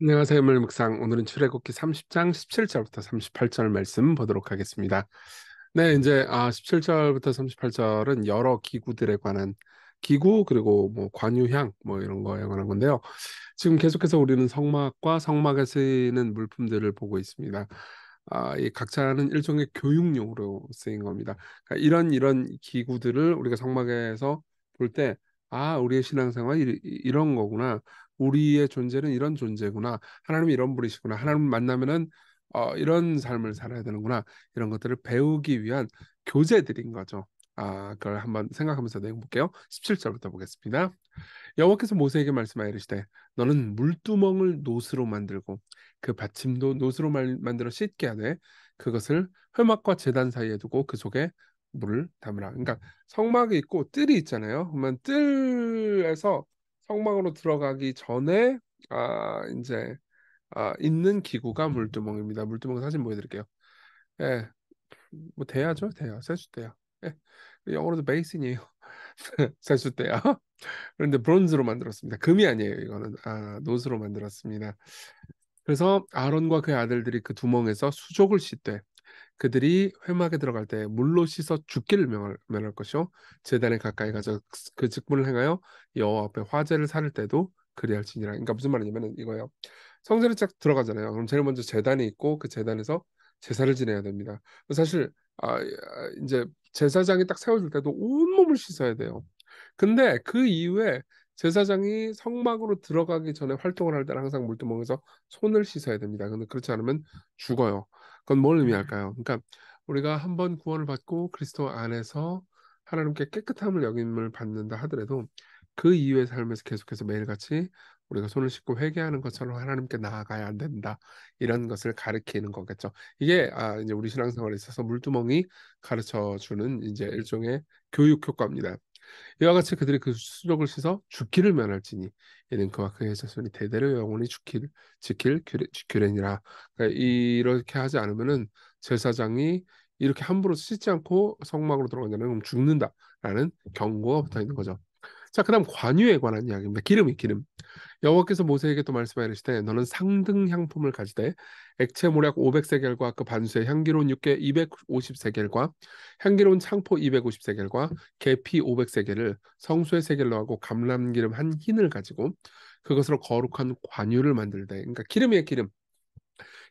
안녕하세요. 오늘 묵상. 오늘은 출애굽기 30장 17절부터 38절 말씀 보도록 하겠습니다. 네, 이제 17절부터 38절은 여러 기구들에 관한 기구 그리고 뭐 관유향 뭐 이런 거에 관한 건데요. 지금 계속해서 우리는 성막과 성막에 쓰이는 물품들을 보고 있습니다. 이 각자는 일종의 교육용으로 쓰인 겁니다. 그러니까 이런 기구들을 우리가 성막에서 볼 때, 우리의 신앙생활 이런 거구나. 우리의 존재는 이런 존재구나. 하나님이 이런 분이시구나. 하나님 만나면은 이런 삶을 살아야 되는구나. 이런 것들을 배우기 위한 교재들인 거죠. 그걸 한번 생각하면서 내용 볼게요. 17절부터 보겠습니다. 여호와께서 모세에게 말씀하여 이르시되 너는 물두멍을 노스로 만들고 그 받침도 노스로 만들어 씻게 하되 그것을 회막과 제단 사이에 두고 그 속에 물을 담으라. 그러니까 성막이 있고 뜰이 있잖아요. 그러면 뜰에서 성막으로 들어가기 전에 이제 있는 기구가 물두멍입니다. 물두멍 사진 보여드릴게요. 예, 뭐 대야죠, 대야, 세숫대야. 예, 영어로도 베이신이에요. 세숫대야. 그런데 브론즈로 만들었습니다. 금이 아니에요. 이거는 노스로 만들었습니다. 그래서 아론과 그의 아들들이 그 두멍에서 수족을 씻되 그들이 회막에 들어갈 때 물로 씻어 죽기를 명할 것이요 제단에 가까이 가서 그 직분을 행하여 여호와 앞에 화제를 살을 때도 그리할지니라. 그러니까 무슨 말이냐면 이거예요. 성전에 쫙 들어가잖아요. 그럼 제일 먼저 제단이 있고 그 제단에서 제사를 지내야 됩니다. 사실 이제 제사장이 딱 세워질 때도 온몸을 씻어야 돼요. 근데 그 이후에 제사장이 성막으로 들어가기 전에 활동을 할 때는 항상 물두멍에서 손을 씻어야 됩니다. 근데 그렇지 않으면 죽어요. 그건 뭘 의미할까요? 그러니까 우리가 한 번 구원을 받고 그리스도 안에서 하나님께 깨끗함을 여김을 받는다 하더라도 그 이후의 삶에서 계속해서 매일같이 우리가 손을 씻고 회개하는 것처럼 하나님께 나아가야 안 된다. 이런 것을 가르치는 거겠죠. 이게 이제 우리 신앙생활에 있어서 물두멍이 가르쳐 주는 이제 일종의 교육 효과입니다. 이와 같이 그들이 그 수족을 씻어 죽기를 면할지니 이는 그와 그의 자손이 대대로 영원히 지킬 규례니라. 그러니까 이렇게 하지 않으면은 제사장이 이렇게 함부로 씻지 않고 성막으로 들어간다면 그럼 죽는다라는 경고가 붙어 있는 거죠. 자, 그다음 관유에 관한 이야기입니다. 기름. 여호와께서 모세에게 또 말씀하여 이르시되 너는 상등 향품을 가지되 액체 모략 500세겔과 그 반수의 향기로운 육개 250세겔과 향기로운 창포 250세겔과 계피 500세겔을 성소의 세겔로 하고 감람기름 한 흰을 가지고 그것으로 거룩한 관유를 만들되, 그러니까 기름이에요, 기름.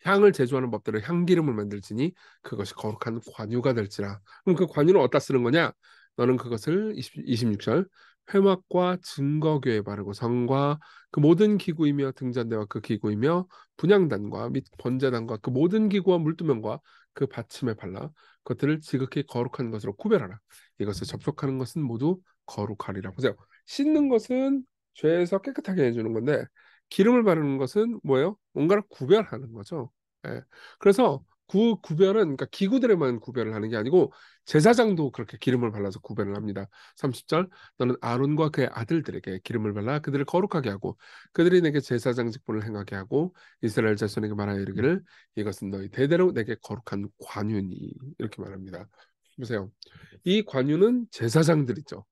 향을 제조하는 법대로 향기름을 만들지니 그것이 거룩한 관유가 될지라. 그럼 그 관유는 어디다 쓰는 거냐? 너는 그것을 26절 회막과 증거교에 바르고 성과 그 모든 기구이며 등잔대와 그 기구이며 분향단과 및 번제단과 그 모든 기구와 물두멍과 그 받침에 발라 그것들을 지극히 거룩한 것으로 구별하라. 이것을 접촉하는 것은 모두 거룩하리라. 보세요. 씻는 것은 죄에서 깨끗하게 해주는 건데 기름을 바르는 것은 뭐예요? 뭔가를 구별하는 거죠. 예. 그래서 그 구별은 그러니까 기구들에만 구별을 하는 게 아니고 제사장도 그렇게 기름을 발라서 구별을 합니다. 30절 너는 아론과 그의 아들들에게 기름을 발라 그들을 거룩하게 하고 그들이 내게 제사장 직분을 행하게 하고 이스라엘 자손에게 말하여 이르기를 이것은 너희 대대로 내게 거룩한 관유니 이렇게 말합니다. 보세요. 이 관유는 제사장들이죠.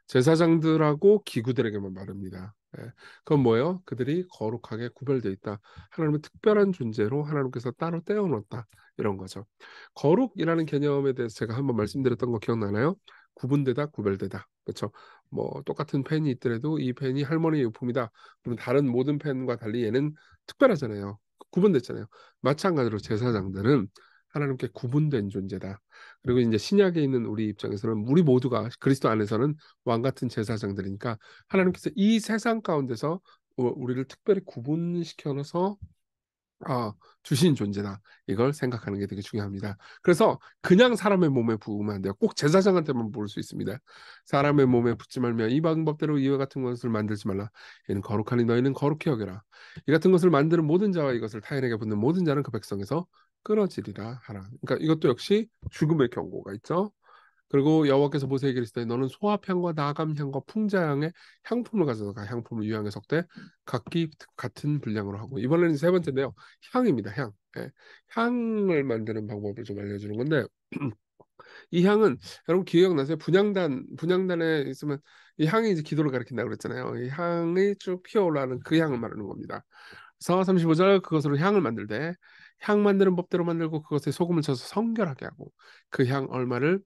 제사장들하고 기구들에게만 말합니다. 예. 그건 뭐예요? 그들이 거룩하게 구별되어 있다. 하나님의 특별한 존재로 하나님께서 따로 떼어놓았다. 이런 거죠. 거룩이라는 개념에 대해서 제가 한번 말씀드렸던 거 기억나나요? 구분되다, 구별되다. 그렇죠? 뭐 똑같은 펜이 있더라도 이 펜이 할머니의 유품이다. 그러면 다른 모든 펜과 달리 얘는 특별하잖아요. 구분됐잖아요. 마찬가지로 제사장들은 하나님께 구분된 존재다. 그리고 이제 신약에 있는 우리 입장에서는 우리 모두가 그리스도 안에서는 왕 같은 제사장들이니까 하나님께서 이 세상 가운데서 우리를 특별히 구분시켜서 주신 존재다. 이걸 생각하는 게 되게 중요합니다. 그래서 그냥 사람의 몸에 부으면 안 돼요. 꼭 제사장한테만 부을 수 있습니다. 사람의 몸에 붓지 말며 이 방법대로 이와 같은 것을 만들지 말라. 이는 거룩하니 너희는 거룩히 여겨라. 이 같은 것을 만드는 모든 자와 이것을 타인에게 붓는 모든 자는 그 백성에서 끊어지리라 하라. 그러니까 이것도 역시 죽음의 경고가 있죠. 그리고 여호와께서 모세에게 이르시되 너는 소합향과 나감향과 풍자향의 향품을 가져다가 향품을 유향에 섞되 각기 같은 분량으로 하고 이번에는 세 번째인데요. 향입니다. 향. 예. 향을 만드는 방법을 좀 알려주는 건데 이 향은 여러분 기억나세요? 분향단에 있으면 이 향이 이제 기도를 가리킨다고 그랬잖아요. 이 향이 쭉 피어올라는 그 향을 말하는 겁니다. 그래서 35절 그것으로 향을 만들되 향 만드는 법대로 만들고 그것에 소금을 쳐서 성결하게 하고 그 향 얼마를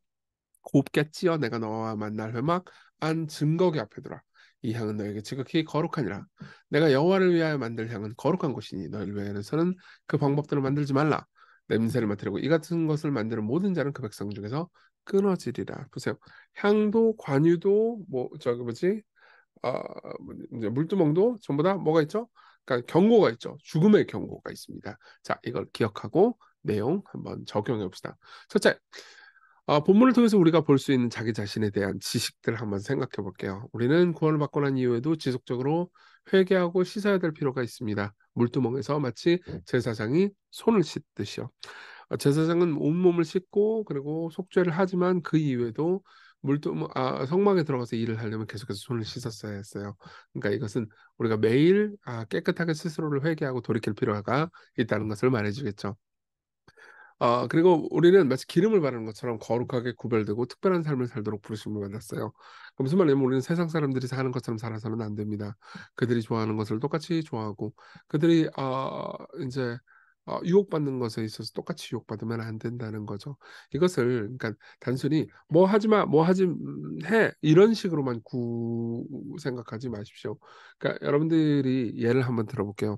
곱게 찌어 내가 너와 만날 회막 안 증거기 앞에 두라. 이 향은 너에게 지극히 거룩하니라. 내가 여호와를 위하여 만들 향은 거룩한 것이니 너희를 위하여서는 그 방법대로 만들지 말라. 냄새를 맡으려고 이 같은 것을 만드는 모든 자는 그 백성 중에서 끊어지리라. 보세요. 향도 관유도 뭐 저기 뭐지? 아, 이제 물두멍도 전부 다 뭐가 있죠? 그러니까 경고가 있죠. 죽음의 경고가 있습니다. 자, 이걸 기억하고 내용 한번 적용해 봅시다. 첫째, 본문을 통해서 우리가 볼 수 있는 자기 자신에 대한 지식들 한번 생각해 볼게요. 우리는 구원을 받고 난 이후에도 지속적으로 회개하고 씻어야 될 필요가 있습니다. 물두멍에서 마치 제사장이 손을 씻듯이요. 제사장은 온몸을 씻고 그리고 속죄를 하지만 그 이후에도 성막에 들어가서 일을 하려면 계속해서 손을 씻었어야 했어요. 그러니까 이것은 우리가 매일 깨끗하게 스스로를 회개하고 돌이킬 필요가 있다는 것을 말해주겠죠. 그리고 우리는 마치 기름을 바르는 것처럼 거룩하게 구별되고 특별한 삶을 살도록 부르심을 받았어요. 그 무슨 말이냐면 우리는 세상 사람들이 사는 것처럼 살아서는 안 됩니다. 그들이 좋아하는 것을 똑같이 좋아하고 그들이 이제 유혹받는 것에 있어서 똑같이 유혹받으면 안 된다는 거죠. 이것을 그러니까 단순히 뭐 하지 마, 뭐 하지 해 이런 식으로만 생각하지 마십시오. 그러니까 여러분들이 예를 한번 들어볼게요.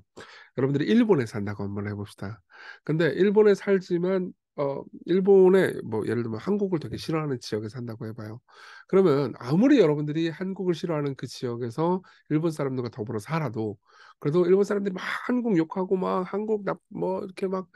여러분들이 일본에 산다고 한번 해봅시다. 근데 일본에 살지만 일본에 뭐 예를 들면 한국을 되게 싫어하는 지역에 산다고 해봐요. 그러면 아무리 여러분들이 한국을 싫어하는 그 지역에서 일본 사람들과 더불어 살아도 그래도 일본 사람들이 막 한국 욕하고 막 한국 나 뭐 이렇게 막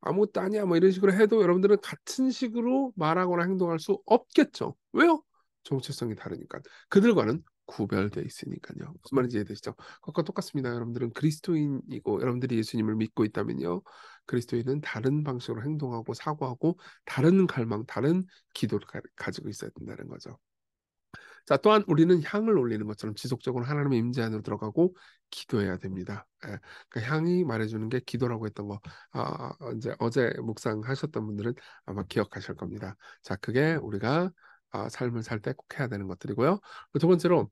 아무것도 아니야 뭐 이런 식으로 해도 여러분들은 같은 식으로 말하거나 행동할 수 없겠죠. 왜요? 정체성이 다르니까. 그들과는 구별돼 있으니까요. 무슨 말인지 이해되시죠? 그것과 똑같습니다. 여러분들은 그리스도인이고 여러분들이 예수님을 믿고 있다면요. 그리스도인은 다른 방식으로 행동하고 사고하고 다른 갈망, 다른 기도를 가지고 있어야 된다는 거죠. 자, 또한 우리는 향을 올리는 것처럼 지속적으로 하나님의 임재 안으로 들어가고 기도해야 됩니다. 그 향이 말해주는 게 기도라고 했던 거, 이제 어제 묵상하셨던 분들은 아마 기억하실 겁니다. 자, 그게 우리가 삶을 살 때 꼭 해야 되는 것들이고요. 두 번째로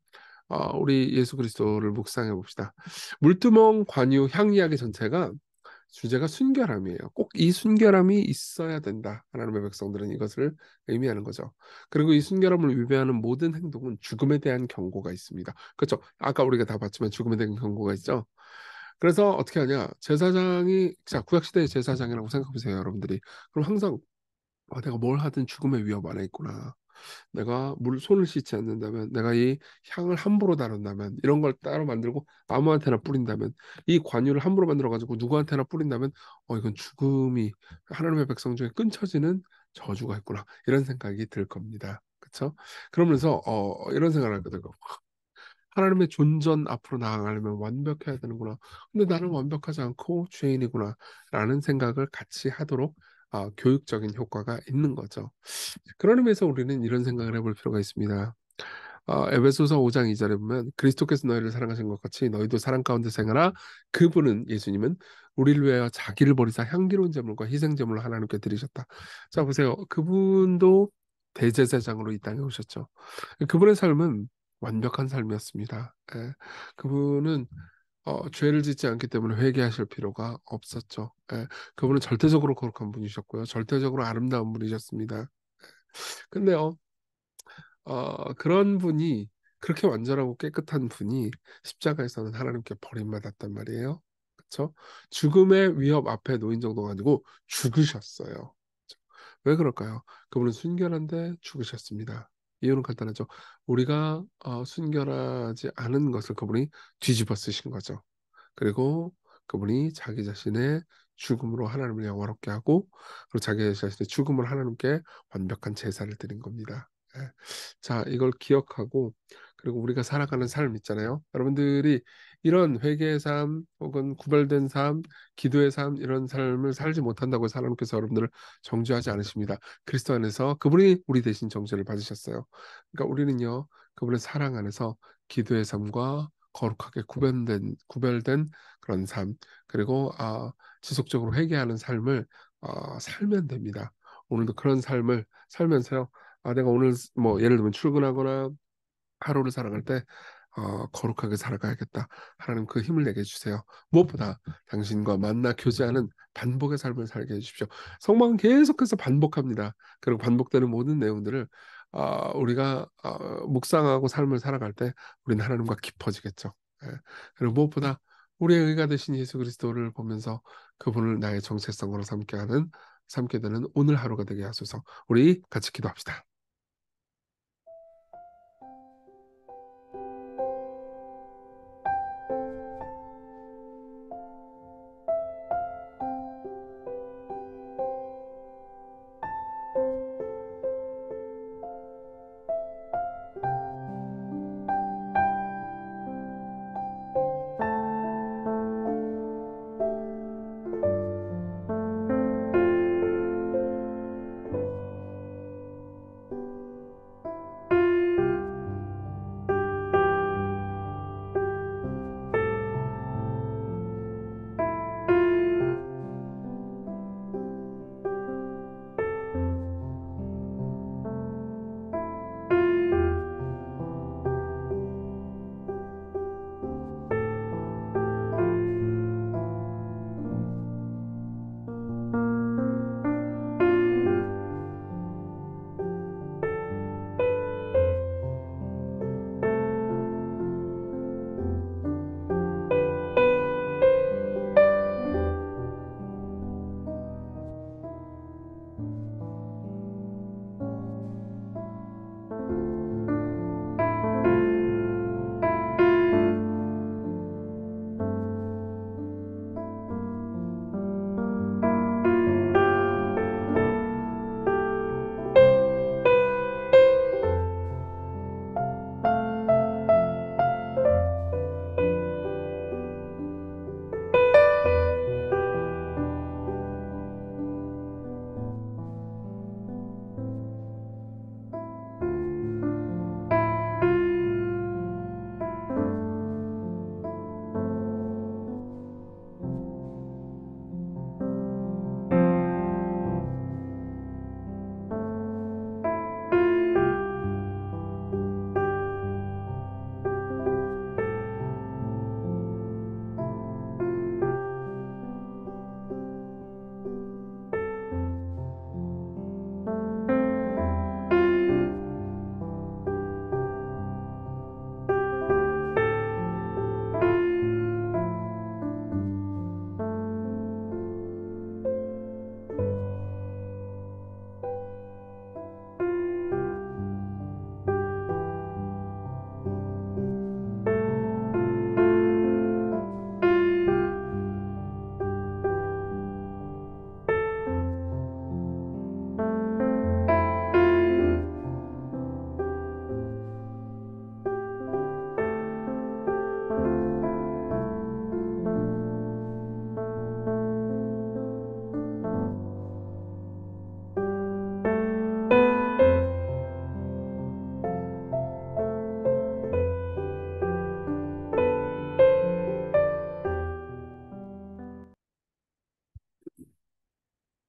우리 예수 그리스도를 묵상해 봅시다. 물두멍 관유 향 이야기 전체가 주제가 순결함이에요. 꼭 이 순결함이 있어야 된다. 하나님의 백성들은 이것을 의미하는 거죠. 그리고 이 순결함을 위배하는 모든 행동은 죽음에 대한 경고가 있습니다. 그렇죠? 아까 우리가 다 봤지만 죽음에 대한 경고가 있죠. 그래서 어떻게 하냐? 제사장이 자 구약시대의 제사장이라고 생각해 보세요, 여러분들이. 그럼 항상 내가 뭘 하든 죽음의 위협 안에 있구나. 내가 손을 씻지 않는다면, 내가 이 향을 함부로 다룬다면, 이런 걸 따로 만들고 아무한테나 뿌린다면, 이 관유를 함부로 만들어가지고 누구한테나 뿌린다면, 이건 죽음이 하나님의 백성 중에 끊쳐지는 저주가 있구나. 이런 생각이 들 겁니다. 그렇죠? 그러면서 이런 생각을 하게 되고, 하나님의 존전 앞으로 나아가려면 완벽해야 되는구나. 근데 나는 완벽하지 않고 죄인이구나. 라는 생각을 같이 하도록 교육적인 효과가 있는 거죠. 그런 의미에서 우리는 이런 생각을 해볼 필요가 있습니다. 에베소서 5장 2절에 보면 그리스도께서 너희를 사랑하신 것 같이 너희도 사랑 가운데 생활하. 그분은 예수님은 우리를 위하여 자기를 버리사 향기로운 제물과 희생 제물로 하나님께 드리셨다. 자 보세요. 그분도 대제사장으로 이 땅에 오셨죠. 그분의 삶은 완벽한 삶이었습니다. 그분은 죄를 짓지 않기 때문에 회개하실 필요가 없었죠. 그분은 절대적으로 거룩한 분이셨고요. 절대적으로 아름다운 분이셨습니다. 근데요, 그런 분이 그렇게 완전하고 깨끗한 분이 십자가에서는 하나님께 버림받았단 말이에요. 그렇죠? 죽음의 위협 앞에 놓인 정도가 아니고 죽으셨어요. 왜 그럴까요? 그분은 순결한데 죽으셨습니다. 이유는 간단하죠. 우리가 순결하지 않은 것을 그분이 뒤집어 쓰신 거죠. 그리고 그분이 자기 자신의 죽음으로 하나님을 영화롭게 하고 그리고 자기 자신의 죽음을 하나님께 완벽한 제사를 드린 겁니다. 자, 이걸 기억하고 그리고 우리가 살아가는 삶 있잖아요. 여러분들이 이런 회개의 삶 혹은 구별된 삶, 기도의 삶 이런 삶을 살지 못한다고 해서 하나님께서 여러분들을 정죄하지 않으십니다. 그리스도 안에서 그분이 우리 대신 정죄를 받으셨어요. 그러니까 우리는요, 그분의 사랑 안에서 기도의 삶과 거룩하게 구별된 그런 삶, 그리고 지속적으로 회개하는 삶을 살면 됩니다. 오늘도 그런 삶을 살면서요. 내가 오늘 뭐 예를 들면 출근하거나 하루를 살아갈 때 거룩하게 살아가야겠다. 하나님 그 힘을 내게 해주세요. 무엇보다 당신과 만나 교제하는 반복의 삶을 살게 해주십시오. 성경은 계속해서 반복합니다. 그리고 반복되는 모든 내용들을 우리가 묵상하고 삶을 살아갈 때 우리는 하나님과 깊어지겠죠. 예. 그리고 무엇보다 우리의 의가 되신 예수 그리스도를 보면서 그분을 나의 정체성으로 삼게 되는 오늘 하루가 되게 하소서. 우리 같이 기도합시다.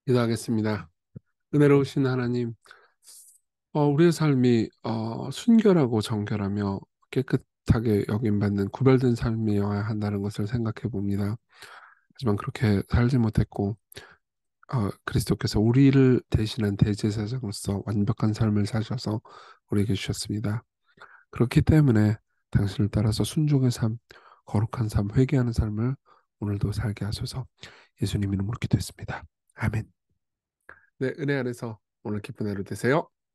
기도하겠습니다. 은혜로우신 하나님, 우리의 삶이 순결하고 정결하며 깨끗하게 여김받는 구별된 삶이어야 한다는 것을 생각해 봅니다. 하지만 그렇게 살지 못했고 그리스도께서 우리를 대신한 대제사장으로서 완벽한 삶을 사셔서 우리에게 주셨습니다. 그렇기 때문에 당신을 따라서 순종의 삶, 거룩한 삶, 회개하는 삶을 오늘도 살게 하소서. 예수님 이름으로 기도했습니다. 아멘. 네, 은혜 안에서 오늘 기쁜 하루 되세요.